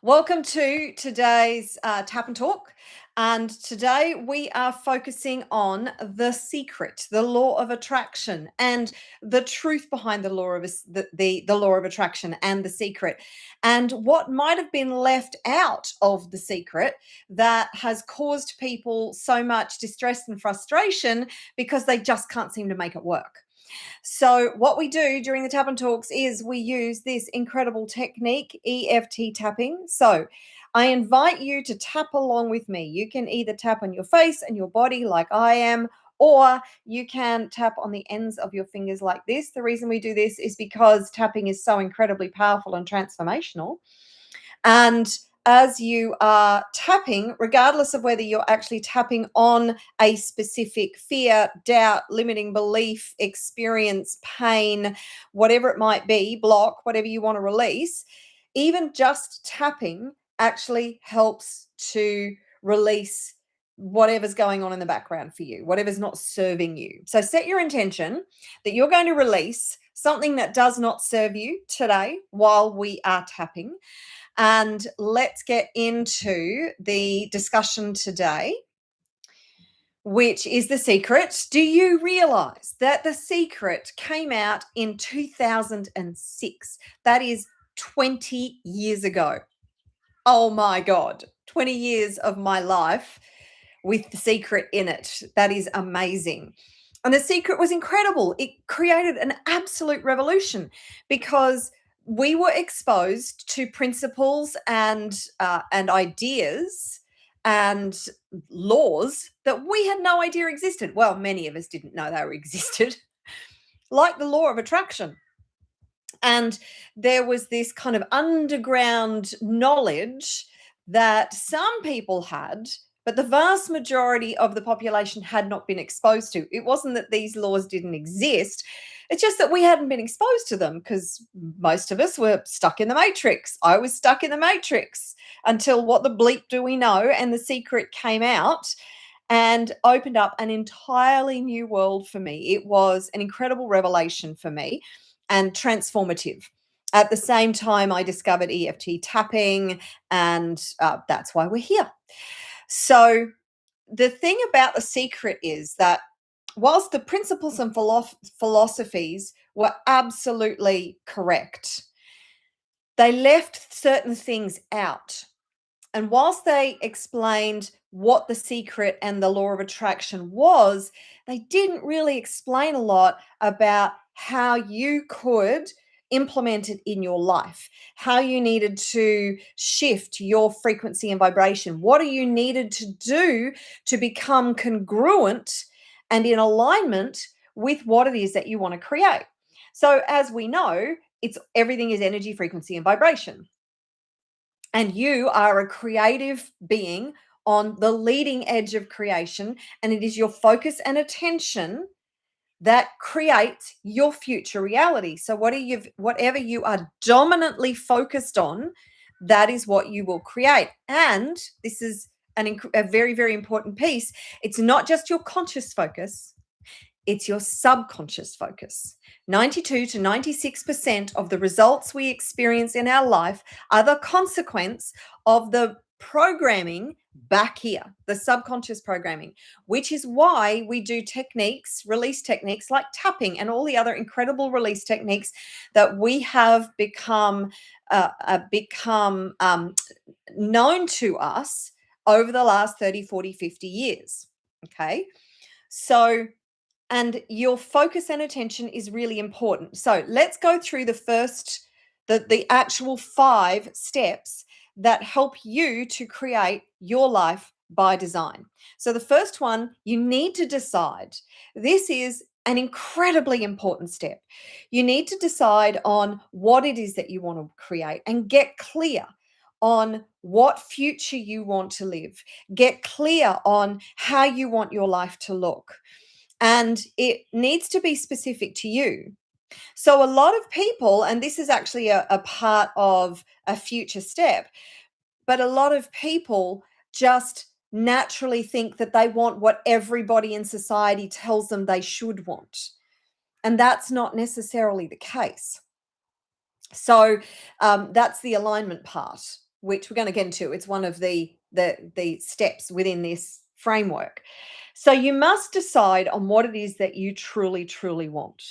Welcome to today's Tap and Talk. And today we are focusing on the secret, the law of attraction, and the truth behind the law of the law of attraction and the secret, and what might have been left out of the secret that has caused people so much distress and frustration because they just can't seem to make it work. So, what we do during the tap and talks is we use this incredible technique, EFT tapping. So, I invite you to tap along with me. You can either tap on your face and your body like I am, or you can tap on the ends of your fingers like this. The reason we do this is because tapping is so incredibly powerful and transformational. And as you are tapping, regardless of whether you're actually tapping on a specific fear, doubt, limiting belief, experience, pain, whatever it might be, block, whatever you want to release, even just tapping actually helps to release whatever's going on in the background for you, whatever's not serving you. So set your intention that you're going to release something that does not serve you today while we are tapping. And let's get into the discussion today, which is the secret. Do you realize that the secret came out in 2006? That is 20 years ago. Oh my God, 20 years of my life with the secret in it. That is amazing. And the secret was incredible. It created an absolute revolution because we were exposed to principles and ideas and laws that we had no idea existed. Well, many of us didn't know they were existed, like the law of attraction. And there was this kind of underground knowledge that some people had, but the vast majority of the population had not been exposed to. It wasn't that these laws didn't exist, it's just that we hadn't been exposed to them because most of us were stuck in the matrix. I was stuck in the matrix until what the bleep do we know? And the secret came out and opened up an entirely new world for me. It was an incredible revelation for me and transformative. At the same time, I discovered EFT tapping, and that's why we're here. So, the thing about the secret is that whilst the principles and philosophies were absolutely correct, they left certain things out. And whilst they explained what the secret and the law of attraction was, they didn't really explain a lot about how you could implement it in your life, how you needed to shift your frequency and vibration. What are you needed to do to become congruent and in alignment with what it is that you want to create? So, as we know, it's everything is energy, frequency, and vibration. And you are a creative being on the leading edge of creation. And it is your focus and attention that creates your future reality. So whatever you are dominantly focused on, that is what you will create. And this is a very, very important piece. It's not just your conscious focus, it's your subconscious focus. 92 to 96% of the results we experience in our life are the consequence of the programming back here, the subconscious programming, which is why we do techniques, release techniques like tapping and all the other incredible release techniques that we have become known to us over the last 30, 40, 50 years. Okay. So, and your focus and attention is really important. So let's go through the actual 5 steps that help you to create your life by design. So the first one, you need to decide. This is an incredibly important step. You need to decide on what it is that you want to create and get clear on what future you want to live. Get clear on how you want your life to look. And it needs to be specific to you. So, a lot of people, and this is actually a part of a future step, but a lot of people just naturally think that they want what everybody in society tells them they should want. And that's not necessarily the case. So, that's the alignment part. which we're going to get into. It's one of the steps within this framework. So you must decide on what it is that you truly, truly want.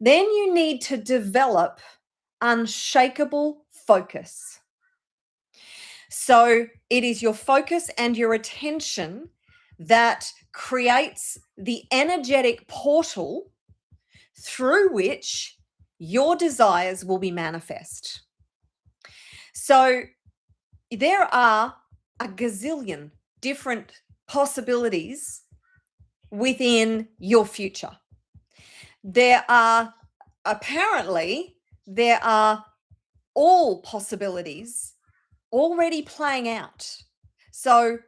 Then you need to develop unshakable focus. So it is your focus and your attention that creates the energetic portal through which your desires will be manifest. So there are a gazillion different possibilities within your future. There are all possibilities already playing out. So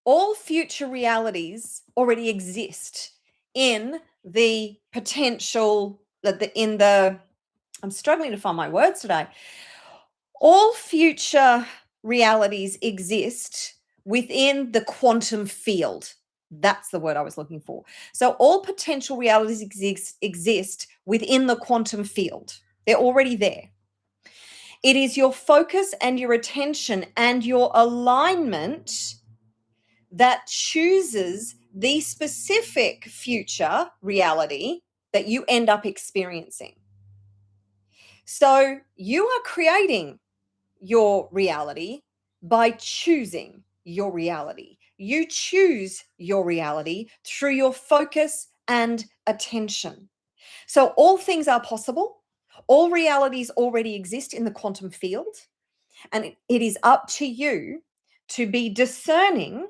all future realities already exist in the potential I'm struggling to find my words today. All future realities exist within the quantum field. That's the word I was looking for. So all potential realities exist within the quantum field. They're already there. It is your focus and your attention and your alignment that chooses the specific future reality that you end up experiencing. So you are creating your reality by choosing your reality. You choose your reality through your focus and attention. So all things are possible. All realities already exist in the quantum field. And it is up to you to be discerning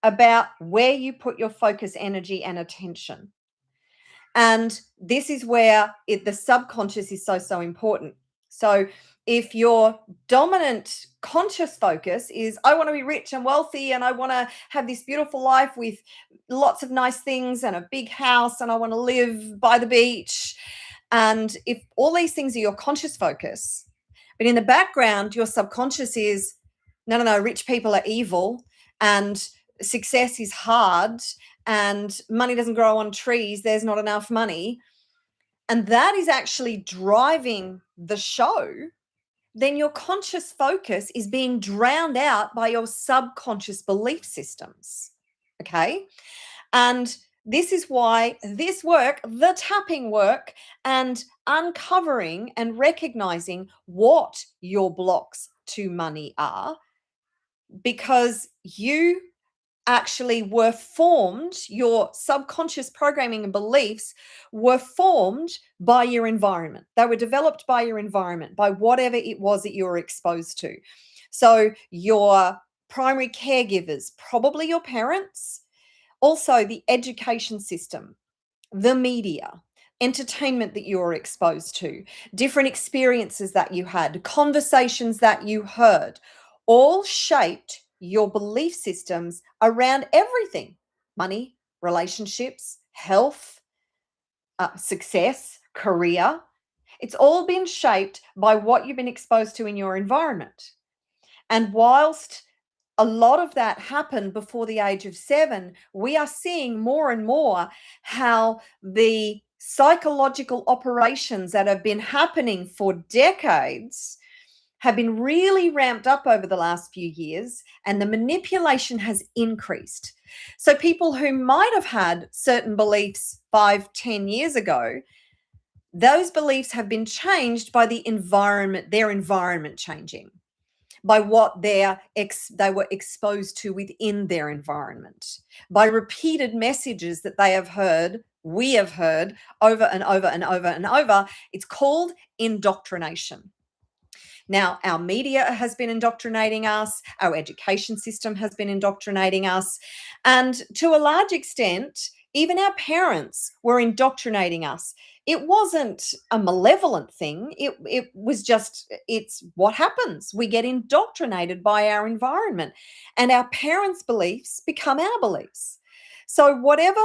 about where you put your focus, energy, and attention. And this is where the subconscious is so important. So if your dominant conscious focus is, I want to be rich and wealthy and I want to have this beautiful life with lots of nice things and a big house and I want to live by the beach. And if all these things are your conscious focus, but in the background, your subconscious is, no, rich people are evil and success is hard and money doesn't grow on trees, there's not enough money, and that is actually driving the show, then your conscious focus is being drowned out by your subconscious belief systems. Okay? And this is why this work, the tapping work, and uncovering and recognizing what your blocks to money are, because you actually were formed, your subconscious programming and beliefs were formed by your environment. They were developed by your environment, by whatever it was that you were exposed to. So your primary caregivers, probably your parents, also the education system, the media, entertainment that you were exposed to, different experiences that you had, conversations that you heard, all shaped your belief systems around everything: money, relationships, health, success, career. It's all been shaped by what you've been exposed to in your environment. And whilst a lot of that happened before the age of 7, we are seeing more and more how the psychological operations that have been happening for decades have been really ramped up over the last few years, and the manipulation has increased. So people who might have had certain beliefs 5-10 years ago, those beliefs have been changed by the environment, their environment changing, by what they were exposed to within their environment, by repeated messages that they have heard, we have heard over and over and over and over. It's called indoctrination. Now, our media has been indoctrinating us, our education system has been indoctrinating us, and to a large extent, even our parents were indoctrinating us. It wasn't a malevolent thing. It was just, it's what happens. We get indoctrinated by our environment, and our parents' beliefs become our beliefs. So whatever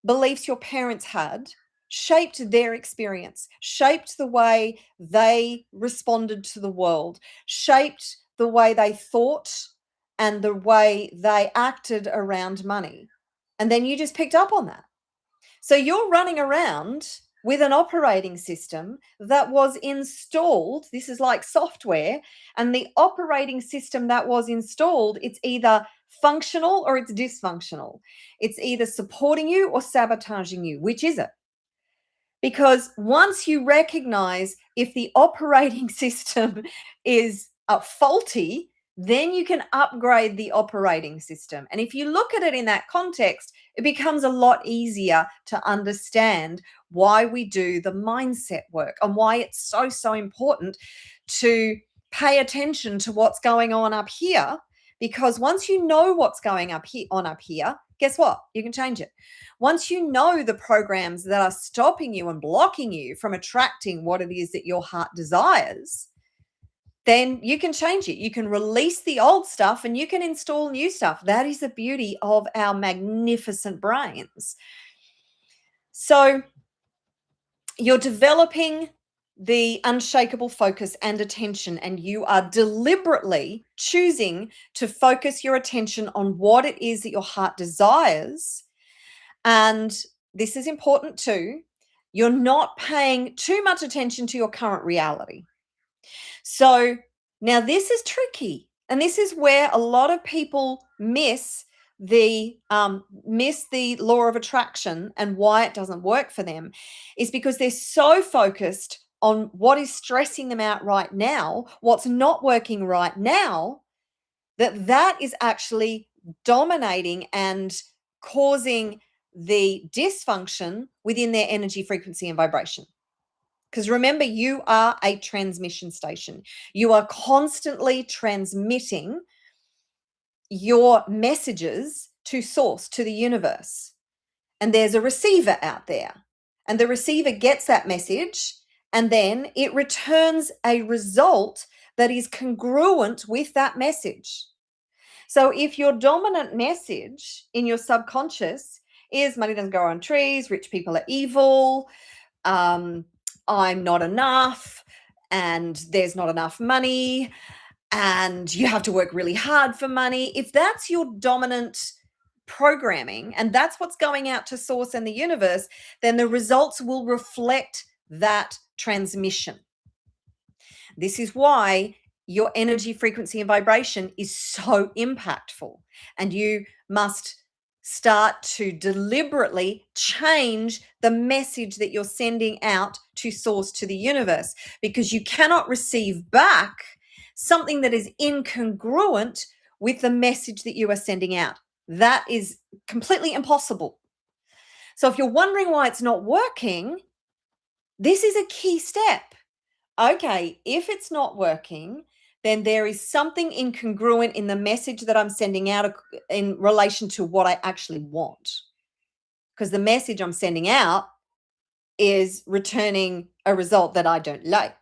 beliefs your parents had shaped their experience, shaped the way they responded to the world, shaped the way they thought and the way they acted around money. And then you just picked up on that. So you're running around with an operating system that was installed. This is like software, and the operating system that was installed, it's either functional or it's dysfunctional. It's either supporting you or sabotaging you. Which is it? Because once you recognize if the operating system is faulty, then you can upgrade the operating system. And if you look at it in that context, it becomes a lot easier to understand why we do the mindset work and why it's so, so important to pay attention to what's going on up here. Because once you know what's going up here, guess what? You can change it. Once you know the programs that are stopping you and blocking you from attracting what it is that your heart desires, then you can change it. You can release the old stuff and you can install new stuff. That is the beauty of our magnificent brains. So you're developing the unshakable focus and attention, and you are deliberately choosing to focus your attention on what it is that your heart desires. And this is important too. You're not paying too much attention to your current reality. So now this is tricky. And this is where a lot of people miss the law of attraction, and why it doesn't work for them is because they're so focused on what is stressing them out right now, what's not working right now, that is actually dominating and causing the dysfunction within their energy, frequency, and vibration. Because remember, you are a transmission station. You are constantly transmitting your messages to source, to the universe. And there's a receiver out there. And the receiver gets that message, and then it returns a result that is congruent with that message. So if your dominant message in your subconscious is money doesn't grow on trees, rich people are evil, I'm not enough, and there's not enough money, and you have to work really hard for money. If that's your dominant programming and that's what's going out to source and the universe, then the results will reflect that transmission. This is why your energy, frequency, and vibration is so impactful. And you must start to deliberately change the message that you're sending out to source, to the universe, because you cannot receive back something that is incongruent with the message that you are sending out. That is completely impossible. So if you're wondering why it's not working, this is a key step. Okay, if it's not working, then there is something incongruent in the message that I'm sending out in relation to what I actually want. Because the message I'm sending out is returning a result that I don't like.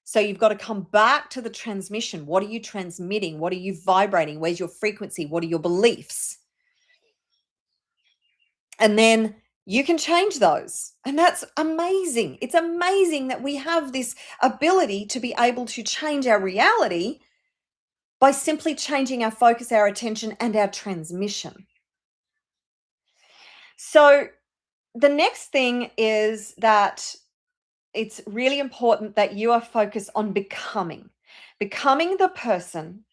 So you've got to come back to the transmission. What are you transmitting? What are you vibrating? Where's your frequency? What are your beliefs? And then you can change those. And that's amazing. It's amazing that we have this ability to be able to change our reality by simply changing our focus, our attention, and our transmission. So the next thing is that it's really important that you are focused on becoming the person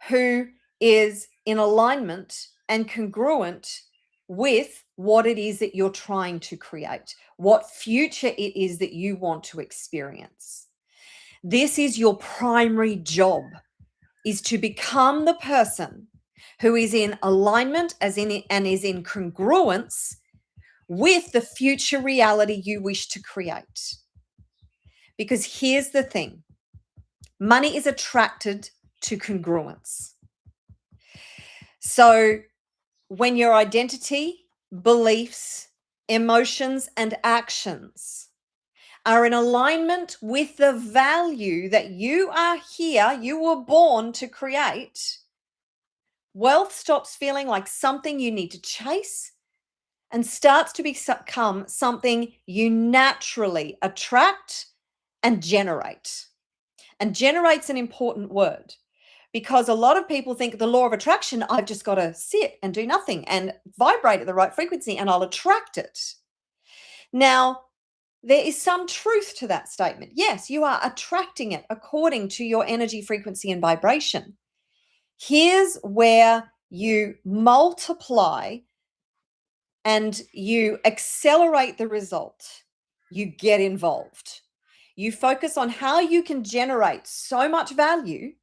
who is in alignment and congruent with what it is that you're trying to create, what future it is that you want to experience. This is your primary job, is to become the person who is in alignment and is in congruence with the future reality you wish to create. Because here's the thing, money is attracted to congruence. So when your identity, beliefs, emotions, and actions are in alignment with the value that you are here, you were born to create, wealth stops feeling like something you need to chase and starts to become something you naturally attract and generate. And generate's an important word, because a lot of people think the law of attraction, I've just got to sit and do nothing and vibrate at the right frequency and I'll attract it. Now, there is some truth to that statement. Yes, you are attracting it according to your energy, frequency, and vibration. Here's where you multiply and you accelerate the result. You get involved. You focus on how you can generate so much value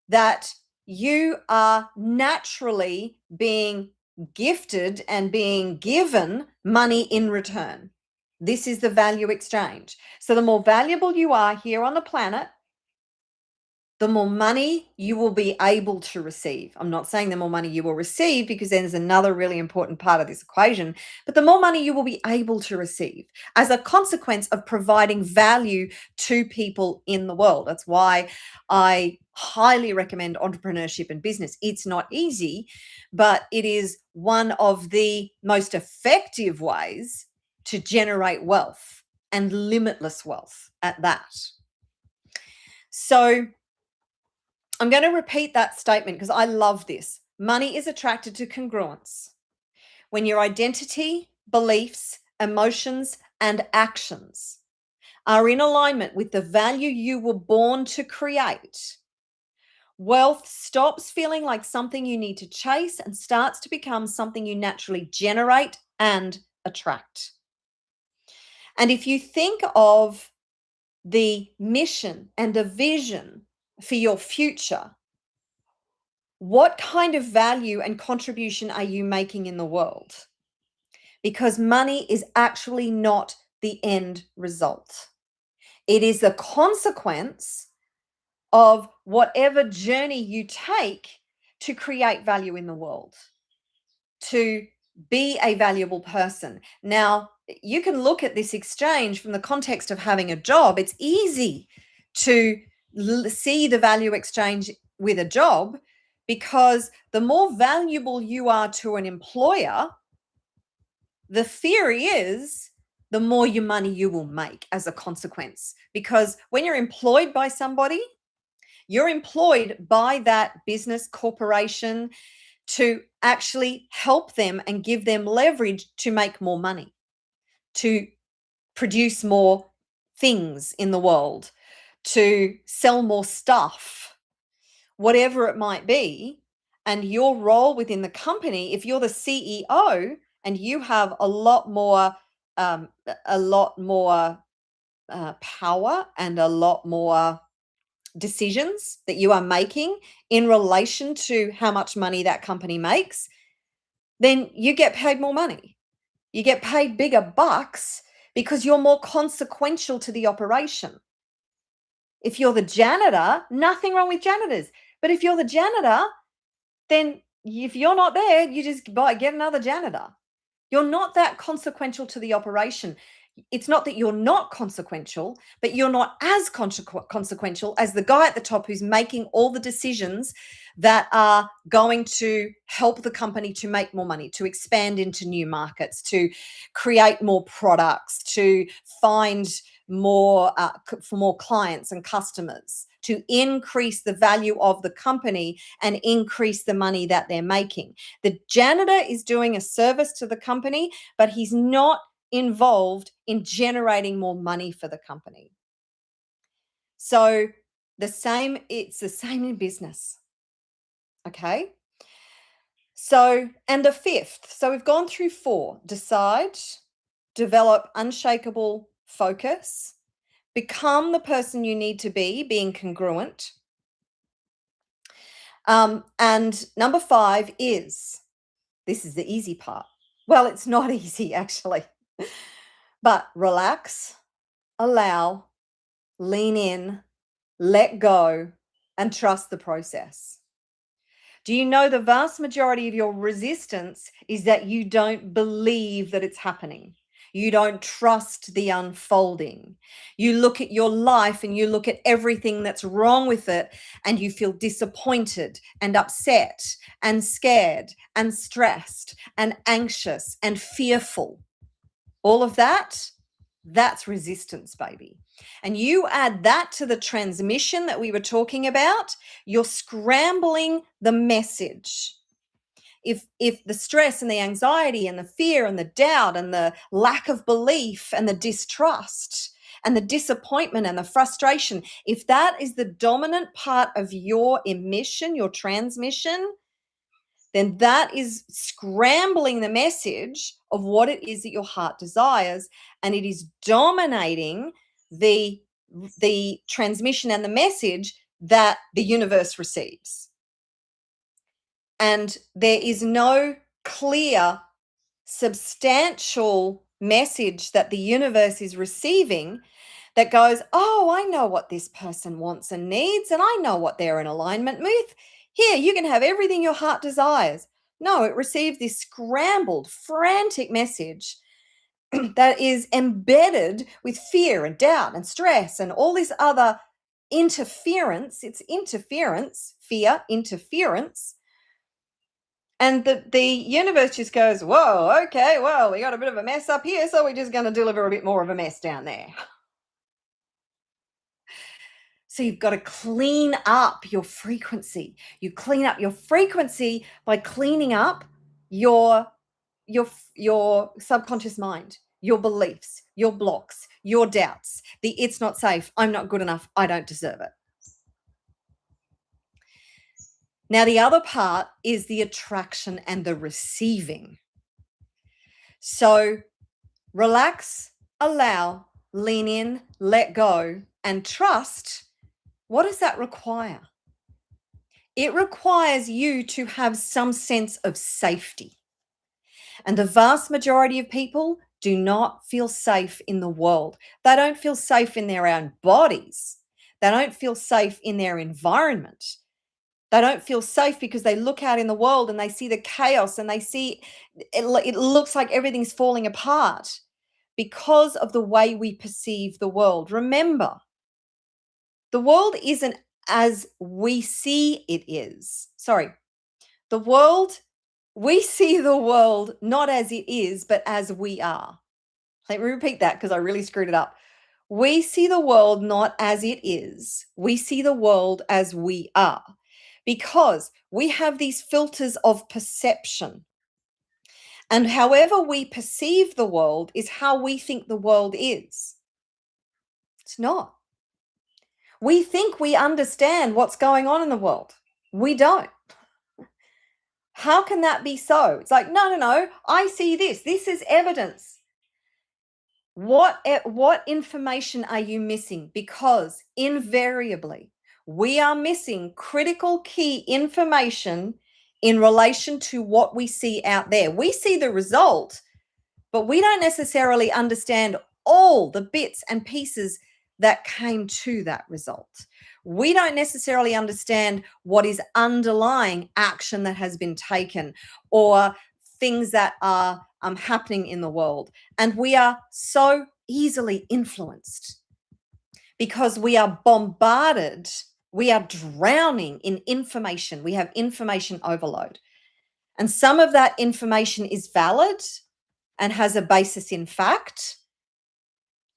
that you are naturally being gifted and being given money in return. This is the value exchange. So the more valuable you are here on the planet, the more money you will be able to receive. I'm not saying the more money you will receive, because then there's another really important part of this equation, but the more money you will be able to receive as a consequence of providing value to people in the world. That's why I highly recommend entrepreneurship and business. It's not easy, but it is one of the most effective ways to generate wealth, and limitless wealth at that. So I'm going to repeat that statement because I love this. Money is attracted to congruence. When your identity, beliefs, emotions, and actions are in alignment with the value you were born to create, wealth stops feeling like something you need to chase and starts to become something you naturally generate and attract. And if you think of the mission and the vision for your future, what kind of value and contribution are you making in the world? Because money is actually not the end result. It is the consequence of whatever journey you take to create value in the world, to be a valuable person. Now, you can look at this exchange from the context of having a job. It's easy to see the value exchange with a job, because the more valuable you are to an employer, the theory is the more your money you will make as a consequence. Because when you're employed by somebody, you're employed by that business corporation to actually help them and give them leverage to make more money, to produce more things in the world, to sell more stuff, whatever it might be. And your role within the company, if you're the CEO and you have a lot more power and a lot more decisions that you are making in relation to how much money that company makes, then you get paid more money. You get paid bigger bucks because you're more consequential to the operation. If you're the janitor, nothing wrong with janitors. But if you're the janitor, then if you're not there, you just get another janitor. You're not that consequential to the operation. It's not that you're not consequential, but you're not as consequential as the guy at the top who's making all the decisions that are going to help the company to make more money, to expand into new markets, to create more products, to find more for more clients and customers, to increase the value of the company and increase the money that they're making. The janitor is doing a service to the company, but he's not involved in generating more money for the company. So it's the same in business. Okay. So, and the fifth, so we've gone through 4: decide, develop unshakable focus, become the person you need to be, being congruent. And number 5 is, this is the easy part. Well, it's not easy actually, but relax, allow, lean in, let go, and trust the process. Do you know the vast majority of your resistance is that you don't believe that it's happening? You don't trust the unfolding. You look at your life and you look at everything that's wrong with it, and you feel disappointed and upset and scared and stressed and anxious and fearful. All of that, that's resistance, baby. And you add that to the transmission that we were talking about, you're scrambling the message. if the stress and the anxiety and the fear and the doubt and the lack of belief and the distrust and the disappointment and the frustration, if that is the dominant part of your emission, your transmission, then that is scrambling the message of what it is that your heart desires, and it is dominating the transmission and the message that the universe receives. And there is no clear, substantial message that the universe is receiving that goes, oh, I know what this person wants and needs, and I know what they're in alignment with. Here, you can have everything your heart desires. No, it receives this scrambled, frantic message that is embedded with fear and doubt and stress and all this other interference. It's interference, fear, interference. And the universe just goes, whoa, okay, well, we got a bit of a mess up here, so we're just going to deliver a bit more of a mess down there. So you've got to clean up your frequency. You clean up your frequency by cleaning up your subconscious mind, your beliefs, your blocks, your doubts, the it's not safe, I'm not good enough, I don't deserve it. Now, the other part is the attraction and the receiving. So relax, allow, lean in, let go, and trust. What does that require? It requires you to have some sense of safety. And the vast majority of people do not feel safe in the world. They don't feel safe in their own bodies. They don't feel safe in their environment. They don't feel safe because they look out in the world and they see the chaos and they see it looks like everything's falling apart because of the way we perceive the world. Remember, the world isn't as we see it is. Sorry. We see the world not as it is, but as we are. Let me repeat that because I really screwed it up. We see the world not as it is. We see the world as we are, because we have these filters of perception. And however we perceive the world is how we think the world is. It's not. We think we understand what's going on in the world. We don't. How can that be so? It's like, no, I see this. This is evidence. What information are you missing? Because invariably, we are missing critical key information in relation to what we see out there. We see the result, but we don't necessarily understand all the bits and pieces that came to that result. We don't necessarily understand what is underlying action that has been taken or things that are happening in the world. And we are so easily influenced because we are bombarded, we are drowning in information. We have information overload. And some of that information is valid and has a basis in fact.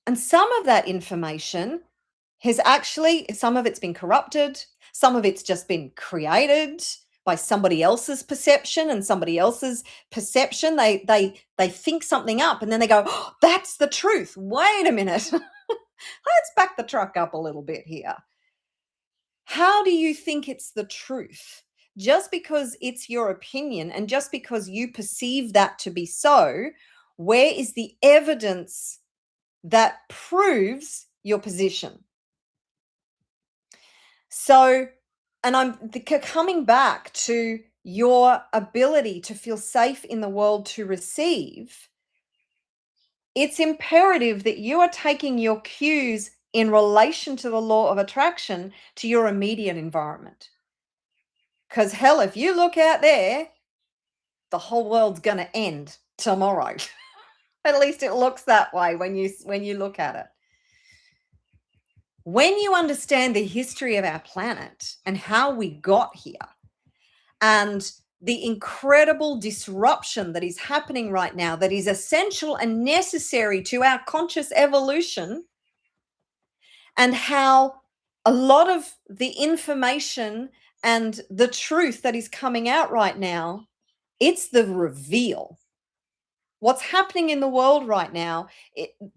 And some of that information has actually, some of it's been corrupted, some of it's just been created by somebody else's perception and somebody else's perception. They think something up and then they go, oh, that's the truth. Wait a minute. Let's back the truck up a little bit here. How do you think it's the truth? Just because it's your opinion and just because you perceive that to be so, where is the evidence that proves your position? So, and I'm coming back to your ability to feel safe in the world to receive. It's imperative that you are taking your cues in relation to the law of attraction to your immediate environment. Because hell, if you look out there, the whole world's going to end tomorrow. At least it looks that way when you look at it. When you understand the history of our planet and how we got here and the incredible disruption that is happening right now that is essential and necessary to our conscious evolution, and how a lot of the information and the truth that is coming out right now It's the reveal. What's happening in the world right now,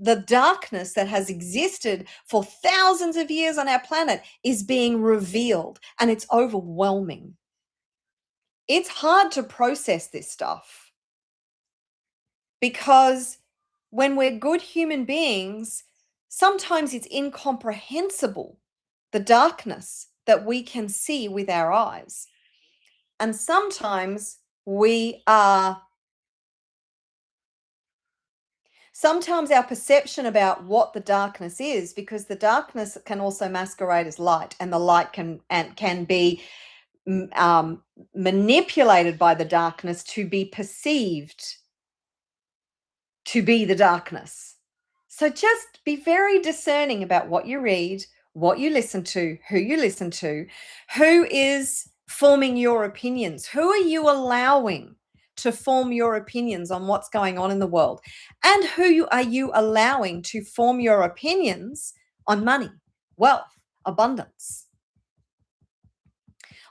the darkness that has existed for thousands of years on our planet is being revealed, and it's overwhelming. It's hard to process this stuff because when we're good human beings, sometimes it's incomprehensible, the darkness that we can see with our eyes. And sometimes sometimes our perception about what the darkness is, because the darkness can also masquerade as light, and the light can be manipulated by the darkness to be perceived to be the darkness. So just be very discerning about what you read, what you listen to, who is forming your opinions, who are you allowing to form your opinions on what's going on in the world, and who are you allowing to form your opinions on money, wealth, abundance,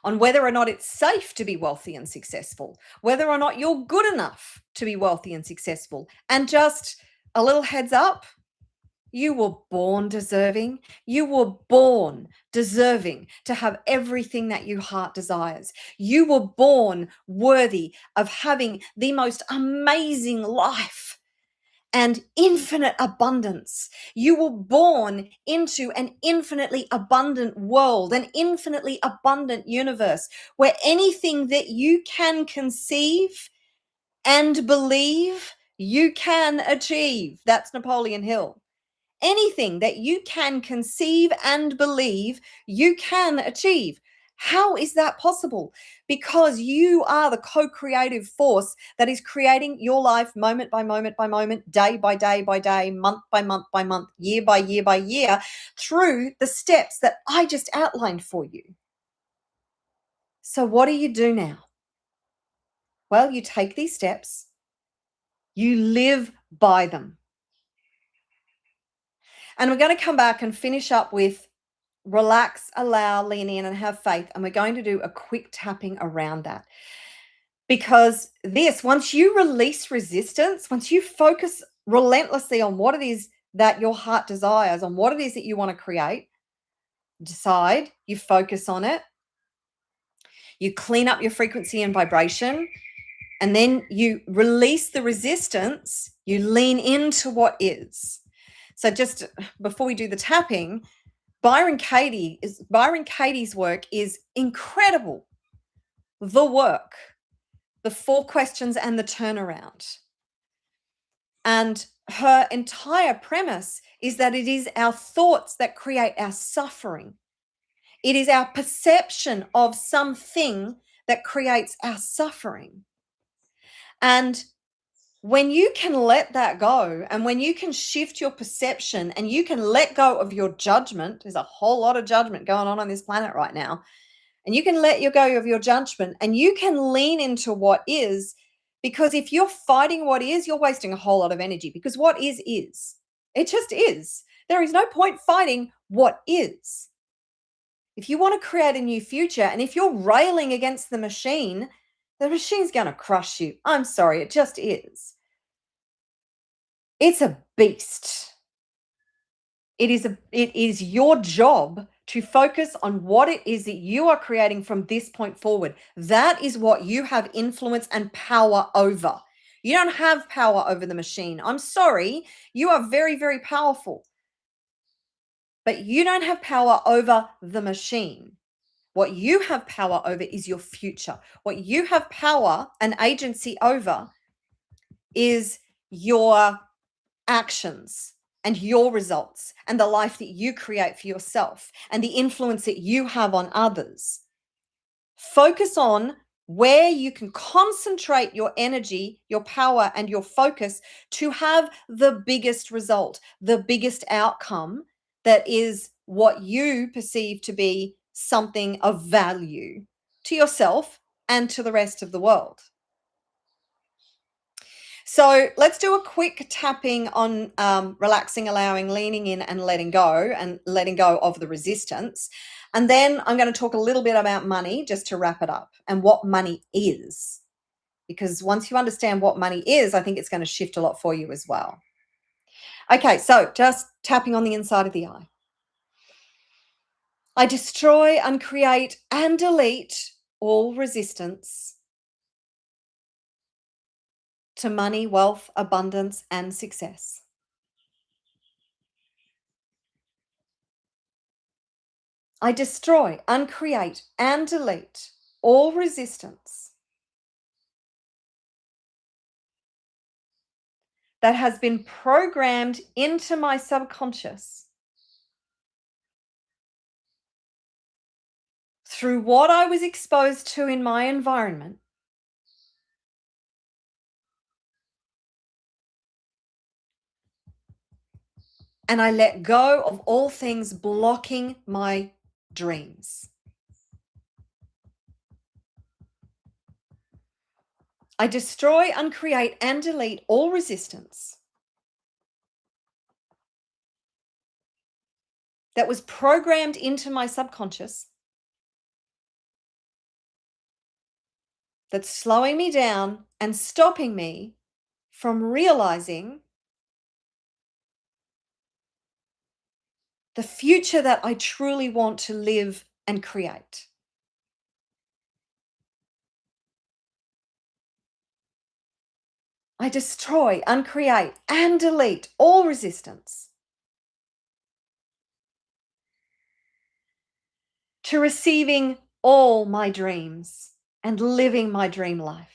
on whether or not it's safe to be wealthy and successful, whether or not you're good enough to be wealthy and successful. And just a little heads up, you were born deserving. You were born deserving to have everything that your heart desires. You were born worthy of having the most amazing life and infinite abundance. You were born into an infinitely abundant world, an infinitely abundant universe where anything that you can conceive and believe, you can achieve. That's Napoleon Hill. Anything that you can conceive and believe, you can achieve. How is that possible? Because you are the co-creative force that is creating your life moment by moment by moment, day by day by day, month by month by month, year by year by year, through the steps that I just outlined for you. So what do you do now? Well, you take these steps, you live by them. And we're going to come back and finish up with relax, allow, lean in, and have faith. And we're going to do a quick tapping around that. Because once you release resistance, once you focus relentlessly on what it is that your heart desires, on what it is that you want to create, decide, you focus on it, you clean up your frequency and vibration, and then you release the resistance, you lean into what is. So just before we do the tapping, Byron Katie's work is incredible. The work, the 4 questions and the turnaround. And her entire premise is that it is our thoughts that create our suffering. It is our perception of something that creates our suffering. And when you can let that go, and when you can shift your perception and you can let go of your judgment, there's a whole lot of judgment going on this planet right now, and you can let go of your judgment and you can lean into what is, because if you're fighting what is, you're wasting a whole lot of energy, because what is. It just is. There is no point fighting what is. If you want to create a new future, and if you're railing against the machine's going to crush you. I'm sorry, it just is. It's a beast. It is your job to focus on what it is that you are creating from this point forward. That is what you have influence and power over. You don't have power over the machine. I'm sorry, you are very, very powerful. But you don't have power over the machine. What you have power over is your future. What you have power and agency over is your actions and your results and the life that you create for yourself and the influence that you have on others. Focus on where you can concentrate your energy, your power, and your focus to have the biggest result, the biggest outcome that is what you perceive to be something of value to yourself and to the rest of the world. So let's do a quick tapping on relaxing, allowing, leaning in, and letting go of the resistance. And then I'm going to talk a little bit about money just to wrap it up and what money is. because once you understand what money is, I think it's going to shift a lot for you as well. Okay, so just tapping on the inside of the eye. I destroy, uncreate, and delete all resistance to money, wealth, abundance, and success. I destroy, uncreate, and delete all resistance that has been programmed into my subconscious through what I was exposed to in my environment, and I let go of all things blocking my dreams. I destroy, uncreate, and delete all resistance that was programmed into my subconscious that's slowing me down and stopping me from realizing the future that I truly want to live and create. I destroy, uncreate, and delete all resistance to receiving all my dreams and living my dream life.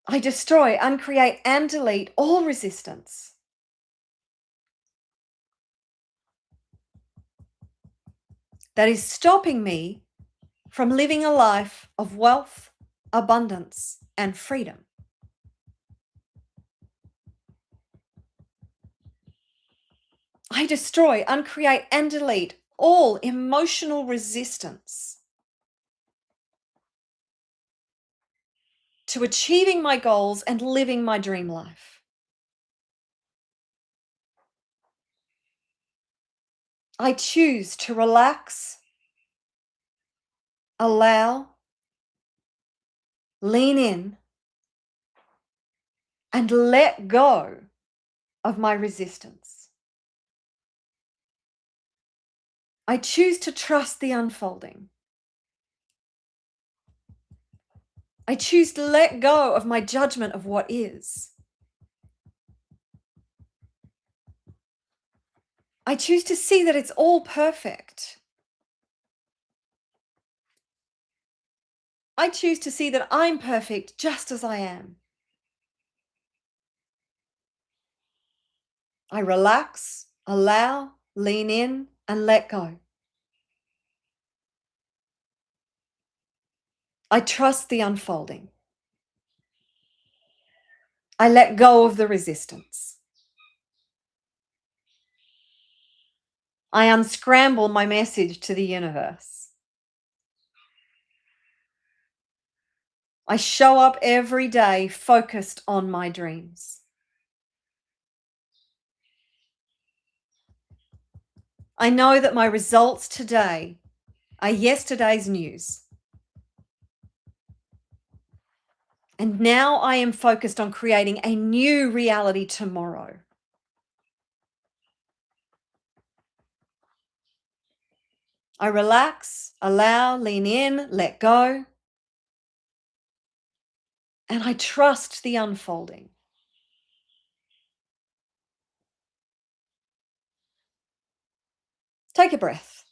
I destroy, uncreate, and delete all resistance that is stopping me from living a life of wealth, abundance, and freedom. I destroy, uncreate, and delete all emotional resistance to achieving my goals and living my dream life. I choose to relax, allow, lean in, and let go of my resistance. I choose to trust the unfolding. I choose to let go of my judgment of what is. I choose to see that it's all perfect. I choose to see that I'm perfect just as I am. I relax, allow, lean in, and let go. I trust the unfolding. I let go of the resistance. I unscramble my message to the universe. I show up every day focused on my dreams. I know that my results today are yesterday's news. And now I am focused on creating a new reality tomorrow. I relax, allow, lean in, let go. And I trust the unfolding. Take a breath.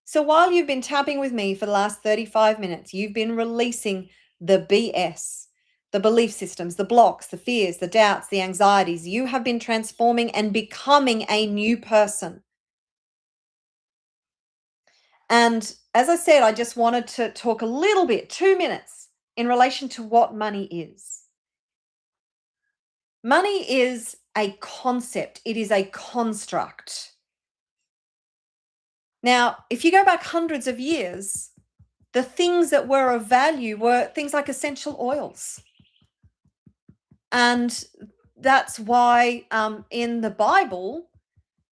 So while you've been tapping with me for the last 35 minutes, you've been releasing the BS, the belief systems, the blocks, the fears, the doubts, the anxieties. You have been transforming and becoming a new person. And as I said, I just wanted to talk a little bit, 2 minutes, in relation to what money is. Money is a concept, it is a construct. Now, if you go back hundreds of years, the things that were of value were things like essential oils. And that's why in the Bible,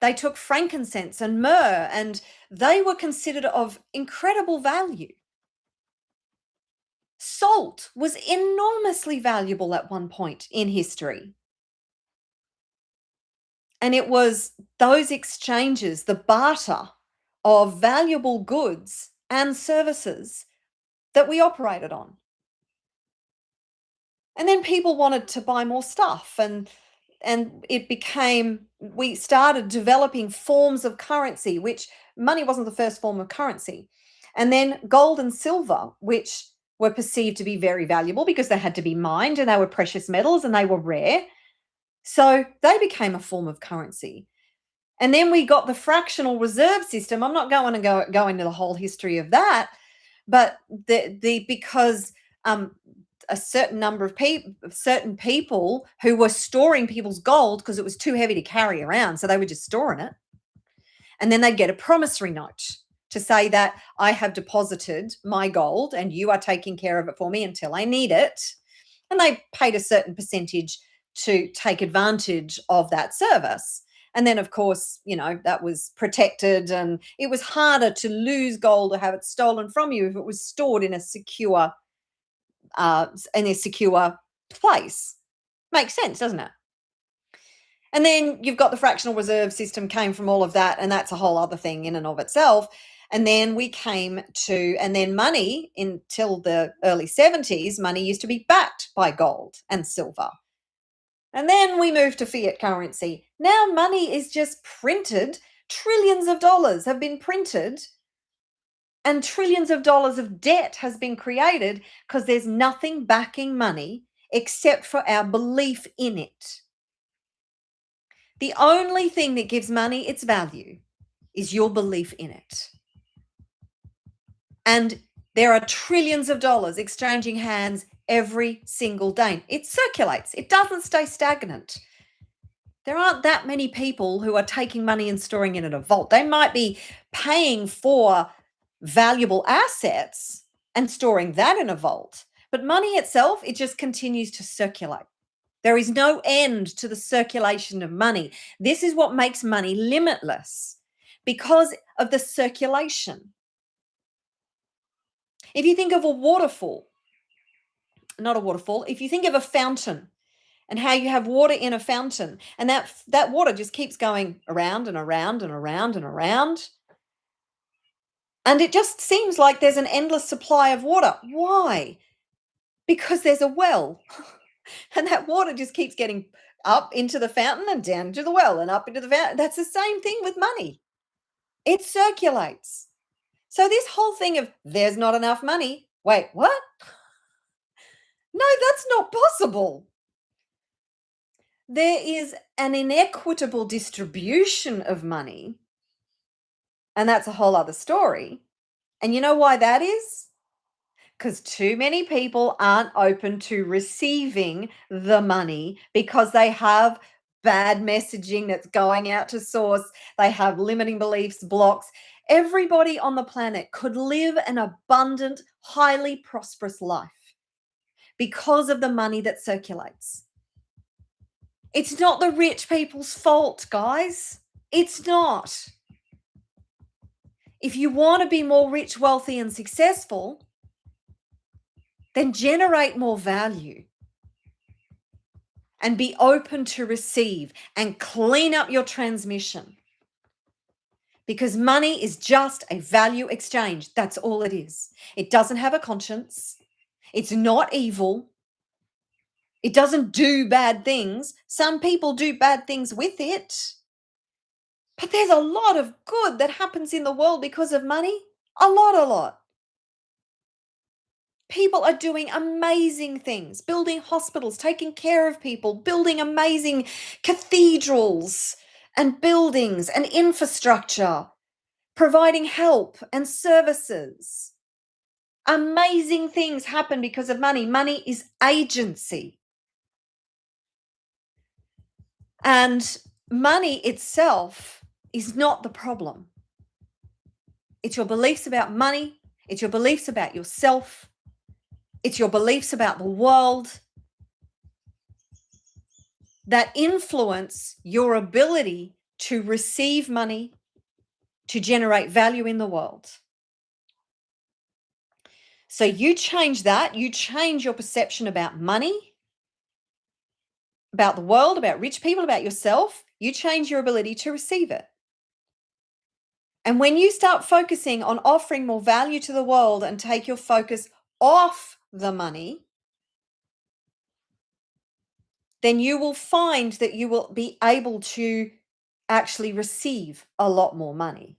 They took frankincense and myrrh, and they were considered of incredible value. Salt was enormously valuable at one point in history. And it was those exchanges, the barter of valuable goods and services that we operated on. And then people wanted to buy more stuff, and it became, we started developing forms of currency, which money wasn't the first form of currency. And then gold and silver, which were perceived to be very valuable because they had to be mined and they were precious metals and they were rare. So they became a form of currency. And then we got the fractional reserve system. I'm not going to go into the whole history of that, but because a certain number of certain people who were storing people's gold because it was too heavy to carry around, so they were just storing it, and then they'd get a promissory note to say that I have deposited my gold and you are taking care of it for me until I need it, and they paid a certain percentage to take advantage of that service. And then, of course, that was protected, and it was harder to lose gold or have it stolen from you if it was stored in a secure place. Makes sense, doesn't it? And then you've got the fractional reserve system came from all of that, and that's a whole other thing in and of itself. And then and then money until the early 70s, money used to be backed by gold and silver. And then we moved to fiat currency. Now money is just printed. Trillions of dollars have been printed, and trillions of dollars of debt has been created because there's nothing backing money except for our belief in it. The only thing that gives money its value is your belief in it. And there are trillions of dollars exchanging hands every single day. It circulates. It doesn't stay stagnant. There aren't that many people who are taking money and storing it in a vault. They might be paying for valuable assets and storing that in a vault. But money itself, it just continues to circulate. There is no end to the circulation of money. This is what makes money limitless, because of the circulation. If you think of if you think of a fountain and how you have water in a fountain, and that water just keeps going around and around and around and around, and it just seems like there's an endless supply of water. Why? Because there's a well. And that water just keeps getting up into the fountain and down into the well and up into the fountain. That's the same thing with money. It circulates. So this whole thing of there's not enough money. Wait, what? No, that's not possible. There is an inequitable distribution of money, and that's a whole other story. And you know why that is? Because too many people aren't open to receiving the money because they have bad messaging that's going out to source. They have limiting beliefs, blocks. Everybody on the planet could live an abundant, highly prosperous life because of the money that circulates. It's not the rich people's fault, guys. It's not. If you want to be more rich, wealthy, and successful, then generate more value and be open to receive and clean up your transmission. Because money is just a value exchange. That's all it is. It doesn't have a conscience. It's not evil. It doesn't do bad things. Some people do bad things with it. But there's a lot of good that happens in the world because of money. A lot. People are doing amazing things, building hospitals, taking care of people, building amazing cathedrals and buildings and infrastructure, providing help and services. Amazing things happen because of money. Money is agency. And money itself is not the problem. It's your beliefs about money. It's your beliefs about yourself. It's your beliefs about the world that influence your ability to receive money, to generate value in the world. So you change that, you change your perception about money, about the world, about rich people, about yourself. You change your ability to receive it. And when you start focusing on offering more value to the world and take your focus off the money, then you will find that you will be able to actually receive a lot more money.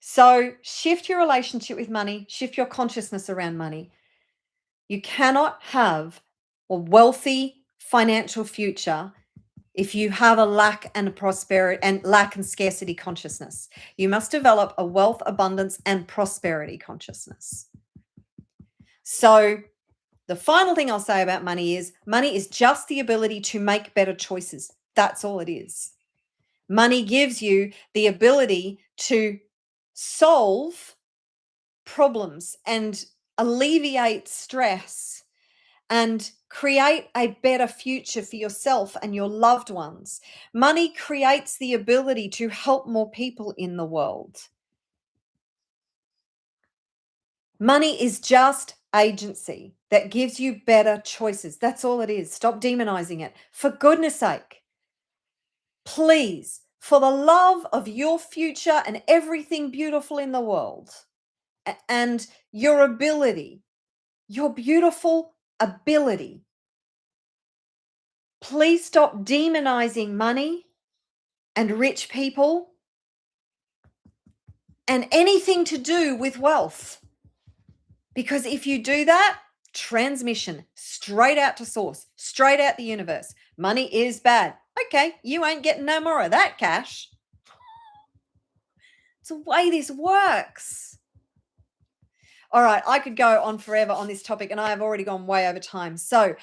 So shift your relationship with money, shift your consciousness around money. You cannot have a wealthy financial future if you have a lack and a prosperity and lack and scarcity consciousness. You must develop a wealth, abundance, and prosperity consciousness. So the final thing I'll say about money is just the ability to make better choices. That's all it is. Money gives you the ability to solve problems and alleviate stress and create a better future for yourself and your loved ones. Money creates the ability to help more people in the world. Money is just agency that gives you better choices. That's all it is. Stop demonizing it. For goodness sake, please, for the love of your future and everything beautiful in the world and your ability, your beautiful ability, please stop demonizing money and rich people and anything to do with wealth. Because if you do that, transmission straight out to source, straight out the universe. Money is bad. Okay, you ain't getting no more of that cash. It's the way this works. All right, I could go on forever on this topic, and I have already gone way over time. So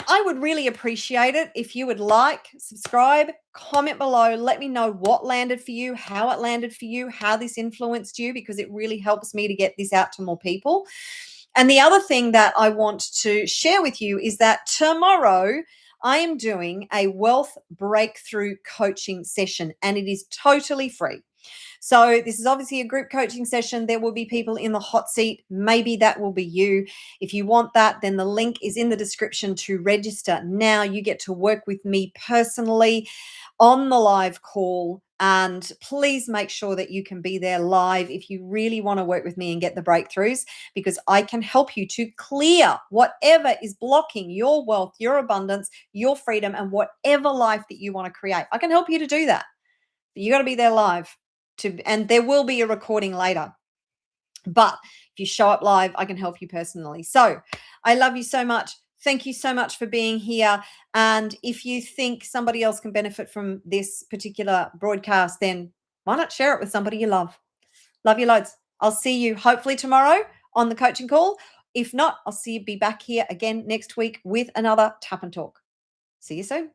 I would really appreciate it if you would like, subscribe, comment below, let me know what landed for you, how it landed for you, how this influenced you, because it really helps me to get this out to more people. And the other thing that I want to share with you is that tomorrow I am doing a wealth breakthrough coaching session, and it is totally free. So this is obviously a group coaching session. There will be people in the hot seat. Maybe that will be you. If you want that, then the link is in the description to register now. You get to work with me personally on the live call. And please make sure that you can be there live if you really want to work with me and get the breakthroughs, because I can help you to clear whatever is blocking your wealth, your abundance, your freedom, and whatever life that you want to create. I can help you to do that. But you got to be there live. And there will be a recording later. But if you show up live, I can help you personally. So I love you so much. Thank you so much for being here. And if you think somebody else can benefit from this particular broadcast, then why not share it with somebody you love? Love you loads. I'll see you hopefully tomorrow on the coaching call. If not, I'll be back here again next week with another Tap and Talk. See you soon.